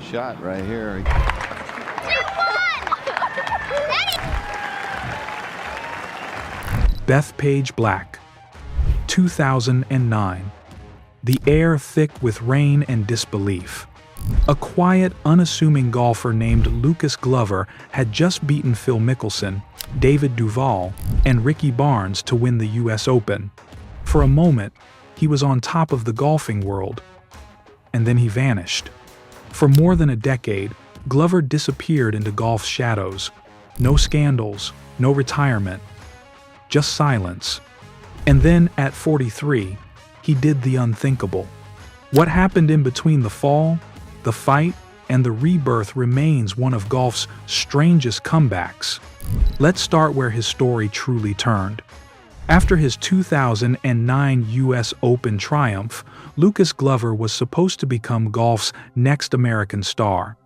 shot right here. Bethpage Black, 2009. The air thick with rain and disbelief. A quiet, unassuming golfer named Lucas Glover had just beaten Phil Mickelson, David Duval, and Ricky Barnes to win the US Open. For a moment, he was on top of the golfing world. And then he vanished. For more than a decade, Glover disappeared into golf's shadows. No scandals, no retirement, just silence. And then, at 43, he did the unthinkable. What happened in between the fall, the fight, and the rebirth remains one of golf's strangest comebacks. Let's start where his story truly turned. After his 2009 US Open triumph, Lucas Glover was supposed to become golf's next American star.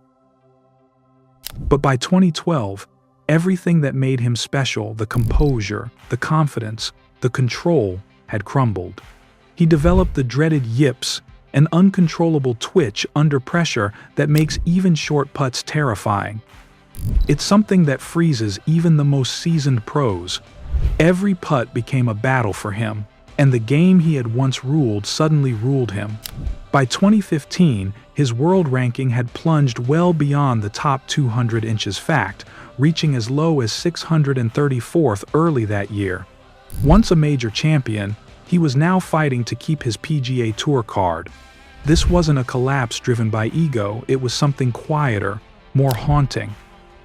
But by 2012, everything that made him special, the composure, the confidence, the control, had crumbled. He developed the dreaded yips, an uncontrollable twitch under pressure that makes even short putts terrifying. It's something that freezes even the most seasoned pros. Every putt became a battle for him, and the game he had once ruled suddenly ruled him. By 2015, his world ranking had plunged well beyond the top 200 inches fact, reaching as low as 634th early that year. Once a major champion, he was now fighting to keep his PGA Tour card. This wasn't a collapse driven by ego, it was something quieter, more haunting.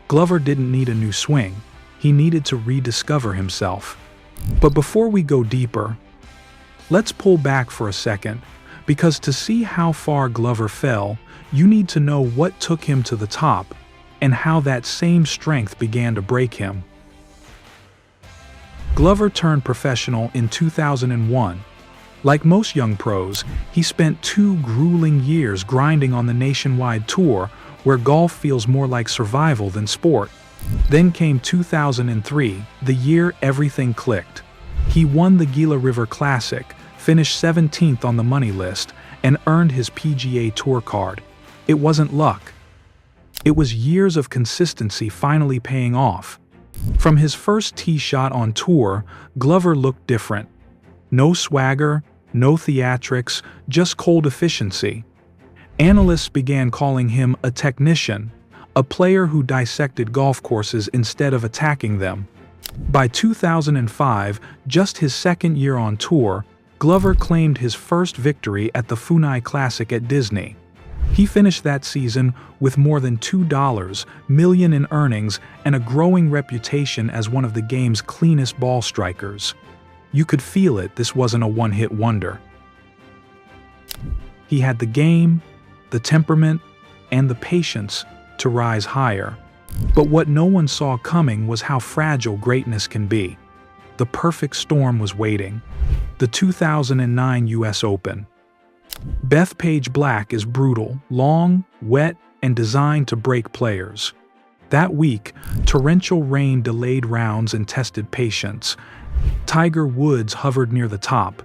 Glover didn't need a new swing. He needed to rediscover himself. But before we go deeper, let's pull back for a second, because to see how far Glover fell, you need to know what took him to the top and how that same strength began to break him. Glover turned professional in 2001. Like most young pros, he spent 2 grueling years grinding on the nationwide tour, where golf feels more like survival than sport. Then came 2003, the year everything clicked. He won the Gila River Classic, finished 17th on the money list, and earned his PGA Tour card. It wasn't luck. It was years of consistency finally paying off. From his first tee shot on tour, Glover looked different. No swagger, no theatrics, just cold efficiency. Analysts began calling him a technician, a player who dissected golf courses instead of attacking them. By 2005, just his second year on tour, Glover claimed his first victory at the Funai Classic at Disney. He finished that season with more than $2 million in earnings and a growing reputation as one of the game's cleanest ball strikers. You could feel it, this wasn't a one-hit wonder. He had the game, the temperament, and the patience to rise higher. But what no one saw coming was how fragile greatness can be. The perfect storm was waiting. The 2009 US Open. Bethpage Black is brutal, long, wet, and designed to break players. That week, torrential rain delayed rounds and tested patience. Tiger Woods hovered near the top.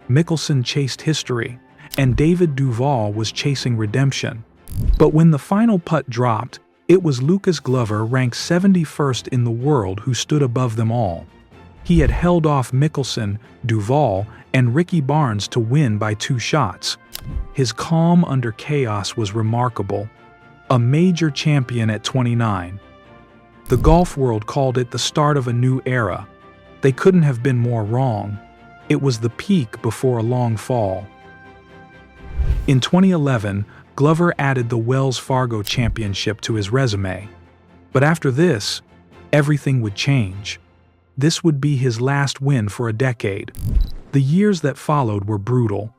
Mickelson chased history, and David Duval was chasing redemption. But when the final putt dropped, it was Lucas Glover, ranked 71st in the world, who stood above them all. He had held off Mickelson, Duval, and Ricky Barnes to win by 2 shots. His calm under chaos was remarkable. A major champion at 29. The golf world called it the start of a new era. They couldn't have been more wrong. It was the peak before a long fall. In 2011, Glover added the Wells Fargo Championship to his resume. But after this, everything would change. This would be his last win for a decade. The years that followed were brutal.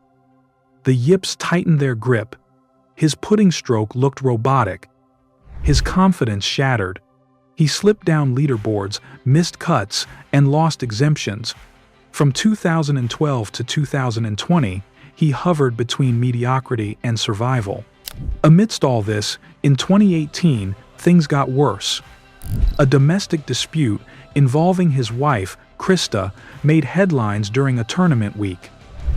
The yips tightened their grip. His putting stroke looked robotic. His confidence shattered. He slipped down leaderboards, missed cuts, and lost exemptions. From 2012 to 2020, he hovered between mediocrity and survival. Amidst all this, in 2018, things got worse. A domestic dispute involving his wife, Krista, made headlines during a tournament week.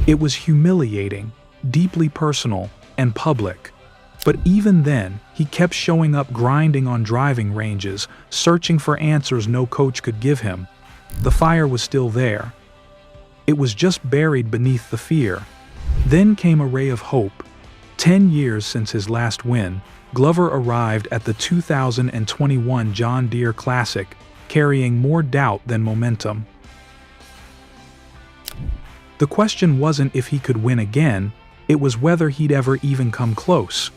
It was humiliating, deeply personal, and public. But even then, he kept showing up grinding on driving ranges, searching for answers no coach could give him. The fire was still there. It was just buried beneath the fear. Then came a ray of hope. 10 years since his last win, Glover arrived at the 2021 John Deere Classic, carrying more doubt than momentum. The question wasn't if he could win again, it was whether he'd ever even come close.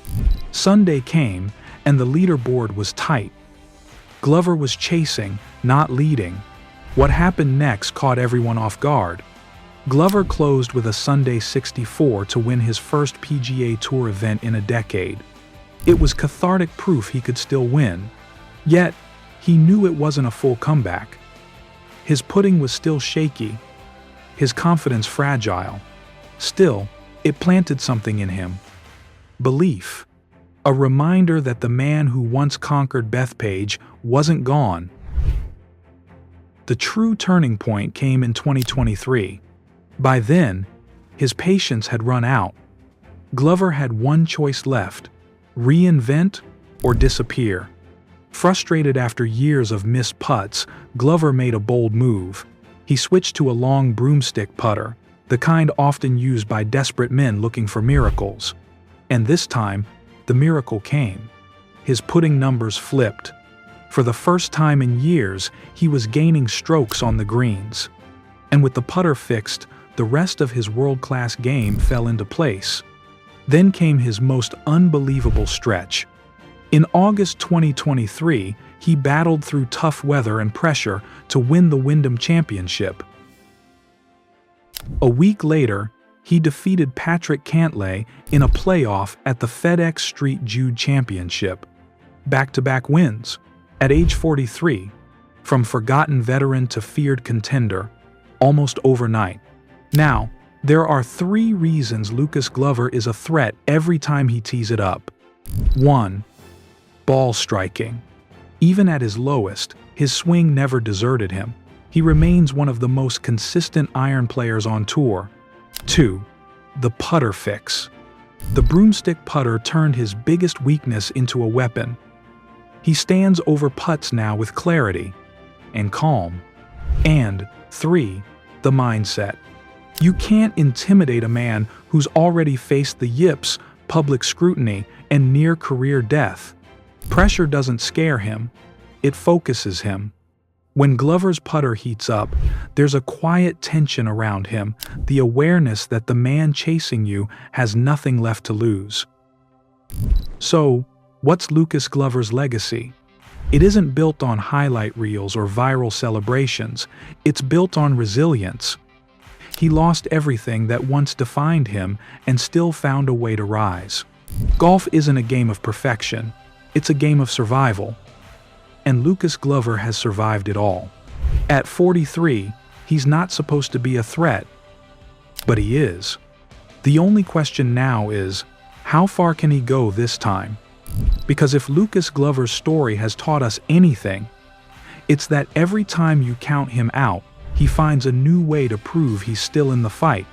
Sunday came, and the leaderboard was tight. Glover was chasing, not leading. What happened next caught everyone off guard. Glover closed with a Sunday 64 to win his first PGA Tour event in a decade. It was cathartic proof he could still win. Yet, he knew it wasn't a full comeback. His putting was still shaky, his confidence fragile. Still, it planted something in him. Belief. A reminder that the man who once conquered Bethpage wasn't gone. The true turning point came in 2023. By then, his patience had run out. Glover had one choice left: reinvent or disappear. Frustrated after years of missed putts, Glover made a bold move. He switched to a long broomstick putter, the kind often used by desperate men looking for miracles. And this time, the miracle came. His putting numbers flipped. For the first time in years, he was gaining strokes on the greens. And with the putter fixed, the rest of his world-class game fell into place. Then came his most unbelievable stretch. In August 2023, he battled through tough weather and pressure to win the Wyndham Championship. A week later, he defeated Patrick Cantlay in a playoff at the FedEx Street Jude Championship. Back-to-back wins. At age 43, from forgotten veteran to feared contender, almost overnight. Now, there are 3 reasons Lucas Glover is a threat every time he tees it up. 1. Ball striking. Even at his lowest, his swing never deserted him. He remains one of the most consistent iron players on tour. 2. The putter fix. The broomstick putter turned his biggest weakness into a weapon. He stands over putts now with clarity and calm. And 3. The mindset. You can't intimidate a man who's already faced the yips, public scrutiny, and near-career death. Pressure doesn't scare him, it focuses him. When Glover's putter heats up, there's a quiet tension around him, the awareness that the man chasing you has nothing left to lose. So, what's Lucas Glover's legacy? It isn't built on highlight reels or viral celebrations, it's built on resilience. He lost everything that once defined him and still found a way to rise. Golf isn't a game of perfection, it's a game of survival. And Lucas Glover has survived it all. At 43, he's not supposed to be a threat, but he is. The only question now is, how far can he go this time? Because if Lucas Glover's story has taught us anything, it's that every time you count him out, he finds a new way to prove he's still in the fight.